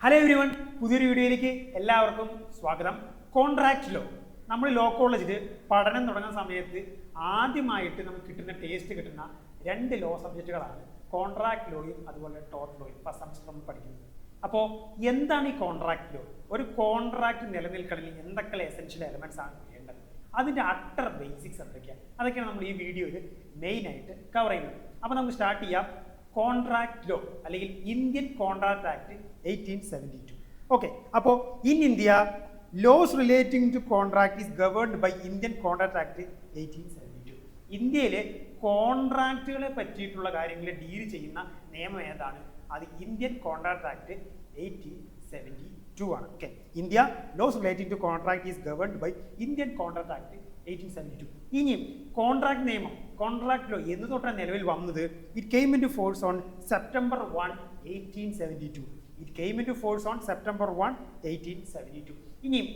Hello everyone, പുതിയൊരു വീഡിയോയിലേക്ക് എല്ലാവർക്കും സ്വാഗതം. കോൺട്രാക്ട് ലോ, നമ്മൾ ലോ കോളേജിൽ പഠനം തുടങ്ങുന്ന സമയത്ത് ആദ്യമായിട്ട് നമുക്ക് കിട്ടുന്ന രണ്ട് ലോ സബ്ജക്റ്റുകളാണ് കോൺട്രാക്ട് ലോയും അതുപോലെ ടോർട്ട് ലോയും. ഫസ്റ്റ് സെമസ്റ്റർ നമ്മൾ പഠിക്കുന്നത്. അപ്പോൾ എന്താണ് ഈ കോൺട്രാക്ട് ലോ? ഒരു കോൺട്രാക്ട് നിലനിൽക്കണമെങ്കിൽ എന്തൊക്കെ എസെൻഷ്യൽ എലമെന്റ്സ് ആണ് വേണ്ടത്, അതിൻ്റെ അട്ടർ ബേസിക്സ് എന്തൊക്കെയാണ്, അതൊക്കെയാണ് നമ്മൾ ഈ വീഡിയോയിൽ മെയിനായിട്ട് കവർ ചെയ്യുന്നത്. അപ്പോൾ നമുക്ക് സ്റ്റാർട്ട് ചെയ്യാം. കോൺട്രാക്ട് ലോ അല്ലെങ്കിൽ ഇന്ത്യൻ കോൺട്രാക്ട് ആക്ട് 1872. ഓക്കെ, അപ്പോൾ in India laws relating to contract is governed by Indian contract act 1872. ഇന്ത്യയിലെ കോൺട്രാക്റ്റുകളെ പറ്റിയിട്ടുള്ള കാര്യങ്ങൾ ഡീൽ ചെയ്യുന്ന നിയമം ഏതാണ്? അത് ഇന്ത്യൻ കോൺട്രാക്ട് ആക്ട് 1872 ആണ്. Okay, India laws relating to contract is governed by Indian contract act 1872. ഇനിയും കോൺട്രാക്ട് നിയമം, കോൺട്രാക്ട് ലോ എന്ന് തൊട്ടാണ് നിലവിൽ വന്നത്? It came into force on September 1, 1872. It came into force on September 1, 1872. ഇനിയും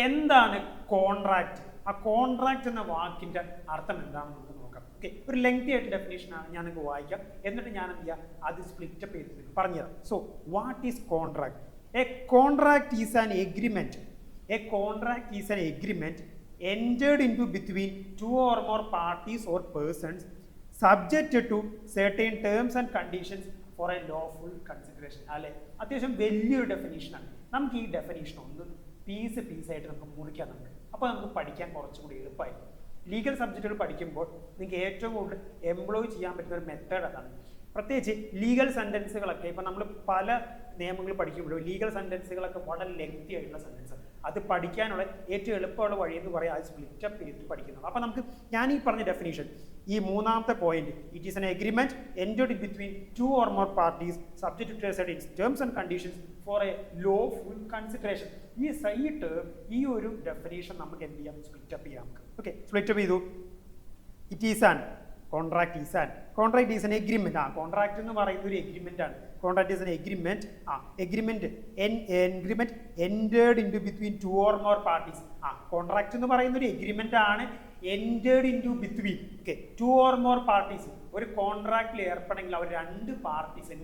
എന്താണ് contract? ആ കോൺട്രാക്ട് എന്ന വാക്കിന്റെ അർത്ഥം എന്താണെന്ന് നമുക്ക് നോക്കാം. ഓക്കെ, ഒരു ലെങ്തി ആയിട്ട് ഡെഫിനേഷൻ ആണ് ഞാൻ നിങ്ങൾക്ക് വായിക്കാം, എന്നിട്ട് ഞാൻ എന്ത് ചെയ്യാം, അത് സ്പ്ലിറ്റപ്പ് ചെയ്ത് നിങ്ങൾക്ക് പറഞ്ഞുതരാം. So what is contract? A contract is an agreement. A contract is an agreement entered into between two or more parties or persons subject to certain terms and conditions for a lawful consideration. അല്ലെ, അത്യാവശ്യം വലിയൊരു ഡെഫിനേഷനാണ്. നമുക്ക് ഈ definition ഒന്ന് പീസായിട്ട് നമുക്ക് മുറിക്കാം. അപ്പോൾ നമുക്ക് പഠിക്കാൻ കുറച്ചുകൂടി എളുപ്പമായിരിക്കും. ലീഗൽ സബ്ജക്റ്റുകൾ പഠിക്കുമ്പോൾ നിങ്ങൾക്ക് ഏറ്റവും കൂടുതൽ എംപ്ലോയ് ചെയ്യാൻ പറ്റുന്ന ഒരു മെത്തേഡ് അതാണ്. പ്രത്യേകിച്ച് ലീഗൽ സെൻറ്റൻസുകളൊക്കെ ഇപ്പോൾ നമ്മൾ പല നിയമങ്ങൾ പഠിക്കുമ്പോഴും ലീഗൽ സെൻറ്റൻസുകളൊക്കെ വളരെ ലെങ്തി ആയിട്ടുള്ള സെൻറ്റൻസ്, അത് പഠിക്കാനുള്ള ഏറ്റവും എളുപ്പമുള്ള വഴി എന്ന് പറയാം അത് സ്പ്ലിറ്റപ്പ് ചെയ്തിട്ട് പഠിക്കുന്നത്. അപ്പോൾ നമുക്ക് ഞാൻ ഈ പറഞ്ഞ ഡെഫിനേഷൻ, ഈ മൂന്നാമത്തെ point, it is an agreement entered between two or more parties subject to certain terms and conditions for a lawful consideration. ഈ ഒരു ഡെഫിനേഷൻ നമുക്ക് എന്ത് ചെയ്യാം, സ്പ്ലിറ്റപ്പ് ചെയ്യാം. ഓക്കെ, സ്പ്ലിറ്റപ്പ് ചെയ്തു. It is an contract is an contract is an agreement. Contract എന്ന് പറയുന്ന ഒരു എഗ്രിമെന്റ് ആണ്. Contract is an agreement. Agreement entered into between two or more parties. Contract എന്ന് പറയുന്ന ഒരു എഗ്രിമെന്റ് ആണ് entered into between two or more parties. ഒരു കോൺട്രാക്റ്റിൽ ഏർപ്പെടെങ്കിൽ അവർ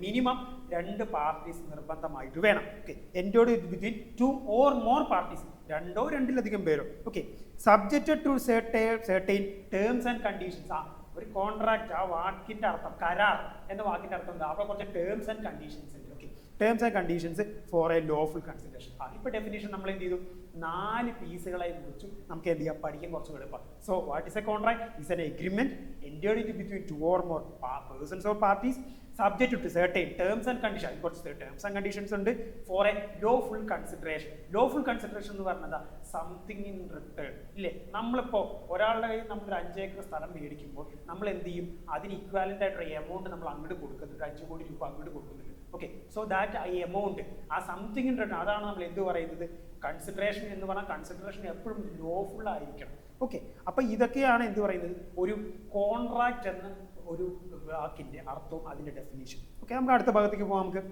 മിനിമം രണ്ട് പാർട്ടീസ് നിർബന്ധമായിട്ട് വേണം. Okay, entered between two or more parties, രണ്ടോ രണ്ടിലധികം പേരോ. Okay, subjected to certain terms and conditions. ഒരു കോൺട്രാക്ട്, ആ വാക്കിന്റെ അർത്ഥം, കരാർ എന്ന വാക്കിന്റെ അർത്ഥം എന്താ? അപ്പോൾ കുറച്ച് ടേംസ് ആൻഡ് കണ്ടീഷൻസ് ഉണ്ട്. Okay, terms and conditions for a lawful consideration. ഇപ്പോൾ ഡെഫിനേഷൻ നമ്മൾ എന്ത് ചെയ്തു, 4 പീസുകളായി മുറിച്ചു. നമുക്ക് എന്ത് ചെയ്യാം, പഠിക്കാൻ കുറച്ച് എളുപ്പം. So what is a contract? Is an agreement entered into between two or more persons or parties subject to certain terms and condition. കുറച്ച് ടേംസ് ആൻഡ് കണ്ടീഷൻസ് ഉണ്ട് for a lawful consideration. Lawful consideration എന്ന് പറഞ്ഞത് something in return. ഇല്ലേ, നമ്മളിപ്പോൾ ഒരാളുടെ കയ്യിൽ നമ്മളൊരു 5 acre സ്ഥലം മേടിക്കുമ്പോൾ നമ്മൾ എന്ത് ചെയ്യും, അതിന് ഇക്വാലന്റ് ആയിട്ടൊരു എമൗണ്ട് നമ്മൾ അങ്ങോട്ട് കൊടുക്കുന്നുണ്ട്, 5 കോടി രൂപ അങ്ങോട്ട് കൊടുക്കുന്നുണ്ട്. ഓക്കെ, സോ ദാറ്റ് ആ എമൗണ്ട്, ആ സംതിങ് ഇൻ റിട്ടേൺ, അതാണ് നമ്മൾ എന്ത് പറയുന്നത്, കൺസിഡറേഷൻ എന്ന് പറഞ്ഞാൽ കൺസിഡറേഷൻ എപ്പോഴും ലോഫുൾ ആയിരിക്കണം. ഓക്കെ, അപ്പൊ ഇതൊക്കെയാണ് എന്ത് പറയുന്നത്, ഒരു കോൺട്രാക്ട് എന്ന ഒരു വാക്കിന്റെ അർത്ഥവും അതിന്റെ ഡെഫിനേഷൻ. ഓക്കെ, നമുക്ക് അടുത്ത ഭാഗത്തേക്ക് പോകാം. നമുക്ക്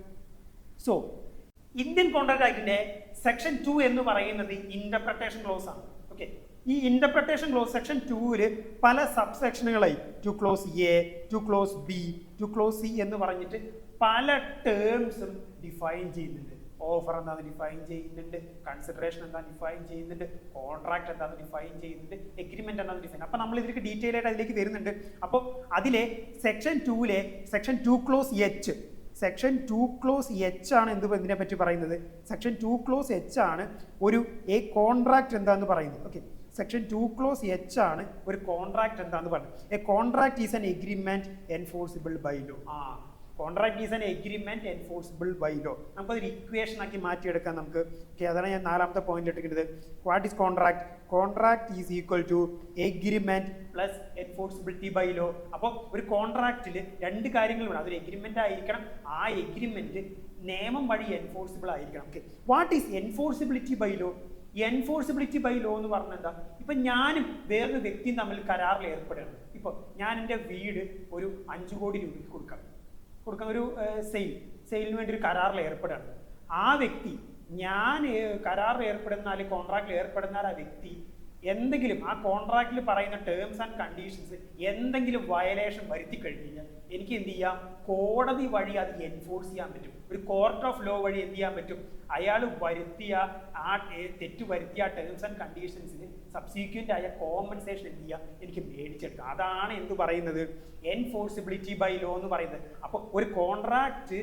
സോ ഇന്ത്യൻ കോൺട്രാക്ട് ആക്ടിന്റെ സെക്ഷൻ 2 എന്ന് പറയുന്നത് ഇന്റർപ്രിട്ടേഷൻ ക്ലോസ് ആണ്. ഓക്കെ, ഈ ഇന്റർപ്രിട്ടേഷൻ ക്ലോസ് സെക്ഷൻ 2-ല് പല സബ് സെക്ഷനുകളായി, two clause A, two clause B, two clause C എന്ന് പറഞ്ഞിട്ട് പല ടേംസും ഡിഫൈൻ ചെയ്യുന്നുണ്ട്. ഓഫർ എന്താണെന്ന് ഡിഫൈൻ ചെയ്യുന്നുണ്ട്, കൺസിഡറേഷൻ എന്താണെന്ന് ഡിഫൈൻ ചെയ്യുന്നുണ്ട്, കോൺട്രാക്ട് എന്താണെന്ന് ഡിഫൈൻ ചെയ്യുന്നുണ്ട്, എഗ്രിമെന്റ് എന്താണെന്ന് ഡിഫൈൻ. അപ്പോൾ നമ്മൾ ഇതിലേക്ക് ഡീറ്റെയിൽ ആയിട്ട് അതിലേക്ക് വരുന്നുണ്ട്. അപ്പോൾ അതിലെ സെക്ഷൻ 2-ലെ section 2 clause H, section 2 clause H ആണ് ഇതിനെ പറ്റി പറയുന്നത്. സെക്ഷൻ 2 ക്ലോസ് എച്ച് ആണ് ഒരു കോൺട്രാക്ട് എന്താന്ന് പറയുന്നത്. ഓക്കെ, സെക്ഷൻ 2 ക്ലോസ് എച്ച് ആണ് ഒരു കോൺട്രാക്ട് എന്താന്ന് പറയുന്നത്. A contract is an agreement enforceable by law. Contract is an agreement enforceable by law. നമുക്കതൊരു ഇക്വേഷൻ ആക്കി മാറ്റിയെടുക്കാം നമുക്ക്. ഓക്കെ, അതാണ് ഞാൻ 4ാമത്തെ പോയിന്റ് എടുക്കുന്നത്. What is contract? Contract is equal to agreement plus enforceability by law. അപ്പോൾ ഒരു കോൺട്രാക്റ്റിൽ 2 കാര്യങ്ങൾ വേണം. അതൊരു എഗ്രിമെന്റ് ആയിരിക്കണം, ആ എഗ്രിമെന്റ് നിയമം വഴി എൻഫോഴ്സിബിൾ ആയിരിക്കണം. Okay, what is enforceability by law? Enforceability by law എന്ന് പറഞ്ഞാൽ എന്താ? ഇപ്പൊ ഞാനും വേറൊരു വ്യക്തിയും തമ്മിൽ കരാറിൽ ഏർപ്പെടുകയാണ്. ഇപ്പോൾ ഞാൻ എൻ്റെ വീട് ഒരു 5 കോടി രൂപയ്ക്ക് കൊടുക്കാം, ഒരു സെയിലിന് വേണ്ടി ഒരു കരാറിൽ ഏർപ്പെടുകയാണ്. ആ വ്യക്തി, ഞാൻ കരാറിൽ ഏർപ്പെടുന്ന അല്ലെങ്കിൽ കോൺട്രാക്റ്റിൽ ഏർപ്പെടുന്ന ആ വ്യക്തി എന്തെങ്കിലും ആ കോൺട്രാക്റ്റിൽ പറയുന്ന ടേംസ് ആൻഡ് കണ്ടീഷൻസ് എന്തെങ്കിലും വയലേഷൻ വരുത്തി കഴിഞ്ഞ് കഴിഞ്ഞാൽ എനിക്ക് എന്ത് ചെയ്യാം, കോടതി വഴി അത് എൻഫോഴ്സ് ചെയ്യാൻ പറ്റും. ഒരു കോർട്ട് ഓഫ് ലോ വഴി എന്ത് ചെയ്യാൻ പറ്റും? അയാൾ വരുത്തിയ തെറ്റ് വരുത്തിയ ടേംസ് ആൻഡ് കണ്ടീഷൻസിന് സബ്സീക്വന്റ് ആയ കോമ്പൻസേഷൻ എന്ത് ചെയ്യുക, എനിക്ക് മേടിച്ചെടുക്കാം. അതാണ് എന്ത് പറയുന്നത്, എൻഫോഴ്സിബിലിറ്റി ബൈ ലോ എന്ന് പറയുന്നത്. അപ്പോൾ ഒരു കോൺട്രാക്ട്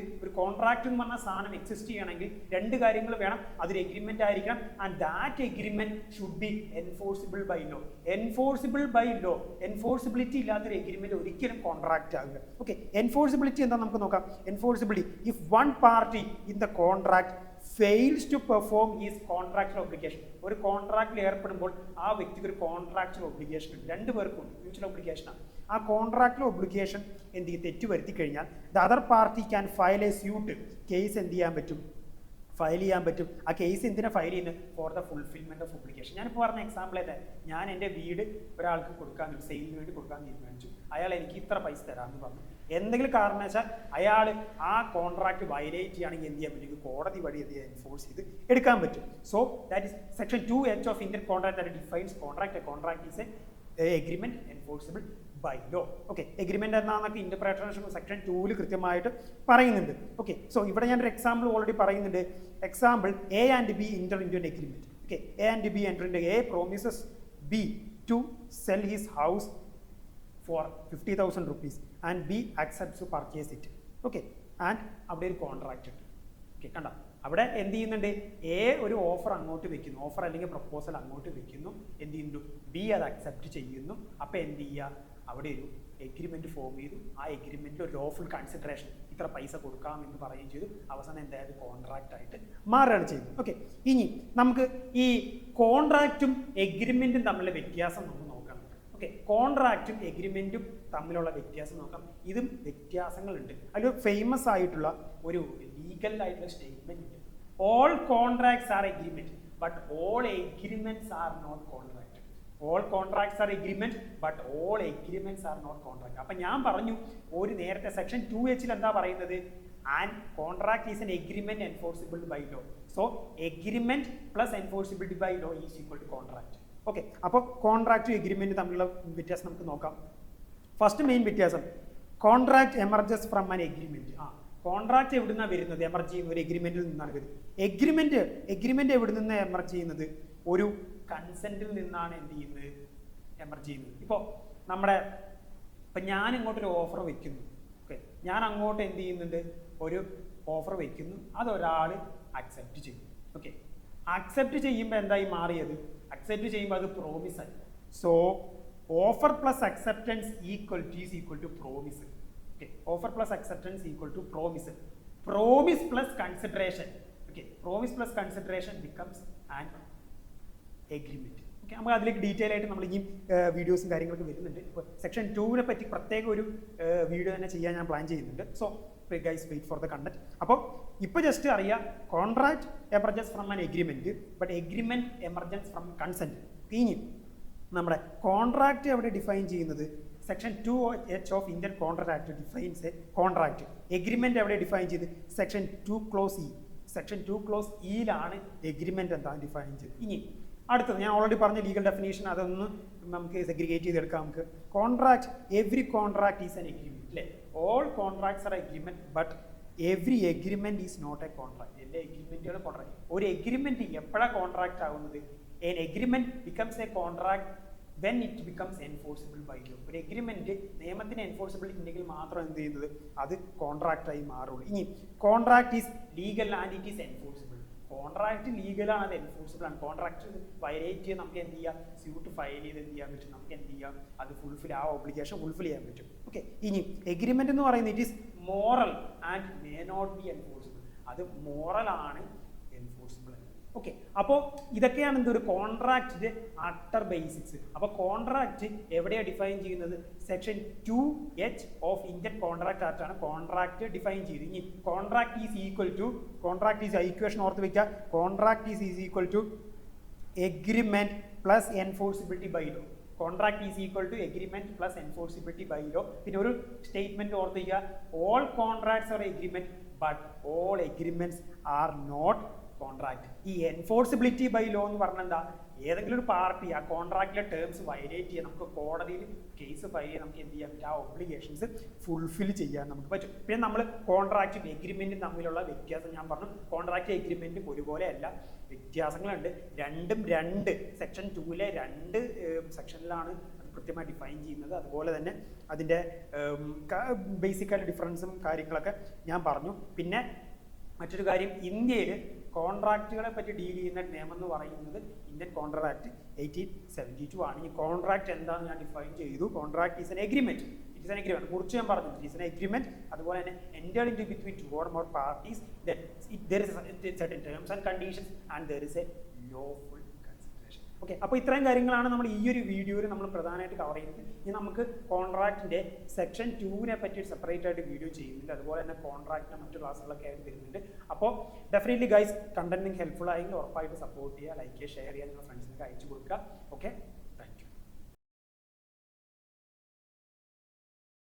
എന്ന് പറഞ്ഞ സാധനം എക്സിസ്റ്റ് ചെയ്യണമെങ്കിൽ രണ്ട് കാര്യങ്ങൾ വേണം. അതൊരു എഗ്രിമെന്റ് ആയിരിക്കണം, and that agreement should be enforceable by law. Enforceable by law, enforceability ഇല്ലാത്തൊരു എഗ്രിമെന്റ് ഒരിക്കലും കോൺട്രാക്ട് ആകില്ല. ഓക്കെ, എൻഫോഴ്സിബിലിറ്റി എന്താ നമുക്ക് നോക്കാം. Enforceability, if one party in the contract fails to perform is contractual obligation. ഒരു കോൺട്രാക്റ്റിൽ ഏർപ്പെടുമ്പോൾ ആ വ്യക്തിക്ക് ഒരു കോൺട്രാക്ച്വൽ ഒബ്ലിഗേഷൻ ഉണ്ട്, രണ്ടുപേർക്കും മ്യൂച്വൽ ഒബ്ലിഗേഷനാണ്. ആ കോൺട്രാക്ച്വൽ ഒബ്ലിഗേഷൻ എന്ത് ചെയ്യും, തെറ്റ് വരുത്തി കഴിഞ്ഞാൽ the other party can file a suit. Case എന്ത് ചെയ്യാൻ പറ്റും, ഫയൽ ചെയ്യാൻ പറ്റും. ആ കേസ് എന്തിനാ ഫയൽ ചെയ്യുന്നത്, for the fulfilment of obligation. ഞാനിപ്പോൾ പറഞ്ഞ എക്സാമ്പിൾ ഏതാ, ഞാൻ എൻ്റെ വീട് ഒരാൾക്ക് കൊടുക്കാൻ, സെയിലിന് വേണ്ടി കൊടുക്കാൻ തീരുമാനിച്ചു. അയാൾ എനിക്ക് ഇത്ര പൈസ തരാമെന്ന് പറഞ്ഞു. എന്തെങ്കിലും കാരണം വെച്ചാൽ അയാൾ ആ കോൺട്രാക്ട് വയലേറ്റ് ചെയ്യുകയാണെങ്കിൽ എന്ത് ചെയ്യാൻ പറ്റും, കോടതി വഴി എന്ത് ചെയ്യാൻ എൻഫോഴ്സ് ചെയ്ത് എടുക്കാൻ പറ്റും. So that is section 2H of Indian contract that defines contract. Contract is a agreement enforceable by law. Okay, agreement എന്നാന്നൊക്കെ ഇന്റർപ്രിട്ടേഷൻ സെക്ഷൻ 2 കൃത്യമായിട്ട് പറയുന്നുണ്ട്. ഓക്കെ, സോ ഇവിടെ ഞാനൊരു എക്സാമ്പിൾ ഓൾറെഡി പറയുന്നുണ്ട്. Example, A and B enter into an agreement. Okay, A and B enter into, A promises B to sell his house for 50,000 rupees and B accepts to purchase it. Okay, and അവിടെ ഒരു contract ഉണ്ട്. Okay, കണ്ട അവിടെ എന്ത് ചെയ്യുന്നുണ്ട്, A ഒരു offer അങ്ങോട്ട് വെക്കുന്നു, ഓഫർ അല്ലെങ്കിൽ പ്രപ്പോസൽ അങ്ങോട്ട് വെക്കുന്നു, എന്ത് ചെയ്യുന്നു, ബി അത് അക്സെപ്റ്റ് ചെയ്യുന്നു. അപ്പോൾ എന്ത് ചെയ്യുക, അവിടെ ഒരു എഗ്രിമെന്റ് ഫോം ചെയ്തു. ആ എഗ്രിമെന്റിൽ ഒരു ലോഫുൾ കൺസിഡറേഷൻ ഇത്ര പൈസ കൊടുക്കാം എന്ന് പറയുകയും ചെയ്തു. അവസാനം എന്തായാലും കോൺട്രാക്റ്റ് ആയിട്ട് മാറുകയാണ് ചെയ്തത്. ഓക്കെ, ഇനി നമുക്ക് ഈ കോൺട്രാക്റ്റും എഗ്രിമെന്റും തമ്മിലുള്ള വ്യത്യാസം നമുക്ക് നോക്കാം. ഓക്കെ, കോൺട്രാക്റ്റും എഗ്രിമെന്റും തമ്മിലുള്ള വ്യത്യാസം നോക്കാം. ഇതും വ്യത്യാസങ്ങളുണ്ട്. അതിൽ ഫേമസ് ആയിട്ടുള്ള ഒരു ലീഗൽ ആയിട്ടുള്ള സ്റ്റേറ്റ്മെന്റ് ഉണ്ട്. All contracts are agreement but all agreements are not contract. All contracts are agreement but all agreements are not contract. അപ്പൊ ഞാൻ പറഞ്ഞു ഒരു നേരത്തെ സെക്ഷൻ 2H എന്താ പറയുന്നത്, and contract is an agreement enforceable by law. So agreement plus enforceability by law is equal to contract. Okay, അപ്പോൾ കോൺട്രാക്റ്റും agreement തമ്മിലുള്ള വ്യത്യാസം നമുക്ക് നോക്കാം. ഫസ്റ്റ് മെയിൻ വ്യത്യാസം, contract emerges from an agreement. Contract എവിടെ നിന്നാണ് വരുന്നത്, എമർജ് ചെയ്യുന്നത് ഒരു എഗ്രിമെന്റിൽ നിന്നാണ് വരുന്നത്. എഗ്രിമെന്റ് എവിടെ നിന്ന് എമർജ് ചെയ്യുന്നത്, ഒരു കൺസെന്റിൽ നിന്നാണ് എന്ത് ചെയ്യുന്നത്, എമർജ് ചെയ്യുന്നത്. ഇപ്പം ഞാൻ ഇങ്ങോട്ടൊരു ഓഫർ വെക്കുന്നു. ഓക്കെ, ഞാൻ അങ്ങോട്ട് എന്ത് ചെയ്യുന്നുണ്ട്, ഒരു ഓഫർ വെക്കുന്നു, അതൊരാൾ അക്സെപ്റ്റ് ചെയ്യും. ഓക്കെ, അക്സെപ്റ്റ് ചെയ്യുമ്പോൾ എന്തായി മാറിയത്, അക്സെപ്റ്റ് ചെയ്യുമ്പോൾ അത് പ്രോമിസ് ആയി. So offer plus acceptance is equal to promise. Okay, offer plus acceptance equal to promise. Promise plus consideration. Okay, promise plus consideration becomes an agreement. Okay, നമുക്ക് അതിലേക്ക് detail ആയിട്ട് നമ്മൾ ഇനിയും വീഡിയോസും കാര്യങ്ങളൊക്കെ വരുന്നുണ്ട്. ഇപ്പോൾ സെക്ഷൻ 2 പറ്റി പ്രത്യേക ഒരു വീഡിയോ തന്നെ ചെയ്യാൻ ഞാൻ പ്ലാൻ ചെയ്യുന്നുണ്ട്. So guys wait for the content. അപ്പോൾ ഇപ്പോൾ ജസ്റ്റ് അറിയാം, contract emerges from an agreement but agreement emerges from consent. ഇനി നമ്മുടെ കോൺട്രാക്ട് എവിടെ ഡിഫൈൻ ചെയ്യുന്നത്, section 2H of Indian contract act defines a contract. Agreement എവിടെ ഡിഫൈൻ ചെയ്ത്, section 2 clause E. Section 2 clause ഇയിലാണ് എഗ്രിമെന്റ് എന്താ ഡിഫൈൻ ചെയ്ത്. ഇനി അടുത്തത് ഞാൻ ഓൾറെഡി പറഞ്ഞ ലീഗൽ ഡെഫിനേഷൻ, അതൊന്ന് നമുക്ക് സെഗ്രിഗേറ്റ് ചെയ്തെടുക്കാം. നമുക്ക് contract, every contract is an agreement അല്ലേ. All contracts are agreement but every agreement is not a contract. എല്ലാ എഗ്രിമെന്റുകളും കോൺട്രാക്ട്. ഒരു എഗ്രിമെന്റ് എപ്പോഴാണ് കോൺട്രാക്ട് ആവുന്നത്, an agreement becomes a contract when it becomes enforceable by law. ഒരു agreement നിയമത്തിന് enforceable ഉണ്ടെങ്കിൽ മാത്രം എന്ത് ചെയ്യുന്നത്, അത് കോൺട്രാക്ട് ആയി മാറുള്ളൂ. ഇനി contract is legal and it is enforceable. Contract ലീഗലാണ്, അത് എൻഫോഴ്സിബിൾ ആണ്. കോൺട്രാക്ട് വയലേറ്റ് ചെയ്യാൻ നമുക്ക് എന്ത് ചെയ്യാം, സ്യൂട്ട് ഫയൽ ചെയ്ത് എന്ത് ചെയ്യാൻ പറ്റും, നമുക്ക് എന്ത് ചെയ്യാം, അത് ആ ഒബ്ലിഗേഷൻ ഫുൾഫിൽ ചെയ്യാൻ പറ്റും. ഓക്കെ, ഇനി എഗ്രിമെന്റ് എന്ന് പറയുന്നത് it is moral and may not be enforceable. അത് മോറൽ ആണ്, എൻഫോഴ്സിബിൾ അല്ല. ഓക്കെ, അപ്പോൾ ഇതൊക്കെയാണ് എന്തൊരു കോൺട്രാക്റ്റിന്റെ അട്ടർ ബേസിക്സ്. അപ്പോൾ കോൺട്രാക്ട് എവിടെയാണ് ഡിഫൈൻ ചെയ്യുന്നത്, section 2H of Indian contract act ആണ് കോൺട്രാക്ട് ഡിഫൈൻ ചെയ്ത്. ഇനി contract is equal to, contract is equation ഓർത്ത് വെക്കുക, contract is equal to agreement plus enforceability by law. Contract is equal to agreement plus enforceability by law. പിന്നെ ഒരു statement ഓർത്ത് വയ്ക്കുക, all contracts are agreement but all agreements are not contract. ഈ enforceability by law എന്ന് പറഞ്ഞാൽ എന്താ, ഏതെങ്കിലും ഒരു പാർട്ടി ആ കോൺട്രാക്റ്റിലെ ടേംസ് വയലേറ്റ് ചെയ്യാൻ നമുക്ക് കോടതിയിൽ കേസ് ഫയൽ ചെയ്യാൻ നമുക്ക് എന്ത് ചെയ്യാൻ പറ്റും, ആ ഒബ്ലിഗേഷൻസ് ഫുൾഫിൽ ചെയ്യാൻ നമുക്ക് പറ്റും. പിന്നെ നമ്മൾ കോൺട്രാക്റ്റും എഗ്രിമെന്റും തമ്മിലുള്ള വ്യത്യാസം ഞാൻ പറഞ്ഞു. കോൺട്രാക്റ്റ് എഗ്രിമെന്റും ഒരുപോലെ അല്ല, വ്യത്യാസങ്ങളുണ്ട്. രണ്ടും രണ്ട് സെക്ഷൻ 2-ലെ 2 സെക്ഷനിലാണ് അത് കൃത്യമായി ഡിഫൈൻ ചെയ്യുന്നത്. അതുപോലെ തന്നെ അതിൻ്റെ ബേസിക്കായിട്ട് ഡിഫറൻസും കാര്യങ്ങളൊക്കെ ഞാൻ പറഞ്ഞു. പിന്നെ മറ്റൊരു കാര്യം, ഇന്ത്യയിൽ കോൺട്രാക്റ്റുകളെ പറ്റി ഡീൽ ചെയ്യുന്ന നിയമം എന്ന് പറയുന്നത് ഇന്ത്യൻ കോൺട്രാക്ട് 1872 ആണ്. ഈ കോൺട്രാക്ട് എന്താണെന്ന് ഞാൻ ഡിഫൈൻ ചെയ്തു. Contract is an agreement. It is an agreement കുറിച്ച് ഞാൻ പറഞ്ഞു. It is an agreement. അതുപോലെ തന്നെ entered into between 2 or more parties that there is certain terms and conditions and there is a lawful consideration. Okay, അപ്പോൾ ഇത്രയും കാര്യങ്ങളാണ് നമ്മൾ ഈ ഒരു വീഡിയോയിൽ നമ്മൾ പ്രധാനമായിട്ട് കവർ ചെയ്യുന്നത്. ഇനി നമുക്ക് കോൺട്രാക്റ്റിൻ്റെ സെക്ഷൻ 2-നെ പറ്റി സെപ്പറേറ്റ് ആയിട്ട് വീഡിയോ ചെയ്യുന്നുണ്ട്. അതുപോലെ തന്നെ കോൺട്രാക്റ്റിൻ്റെ മറ്റു ക്ലാസ്സുകളൊക്കെ ആയിട്ട് വരുന്നുണ്ട്. അപ്പോൾ ഡെഫിനറ്റ്ലി ഗൈസ്, കണ്ടന്റ് നിങ്ങൾക്ക് ഹെൽപ്ഫുൾ ആയെങ്കിൽ ഉറപ്പായിട്ട് സപ്പോർട്ട് ചെയ്യുക, ലൈക്ക് ചെയ്യുക, ഷെയർ ചെയ്യുക, നിങ്ങളുടെ ഫ്രണ്ട്സിനൊക്കെ അയച്ചു കൊടുക്കുക. ഓക്കെ.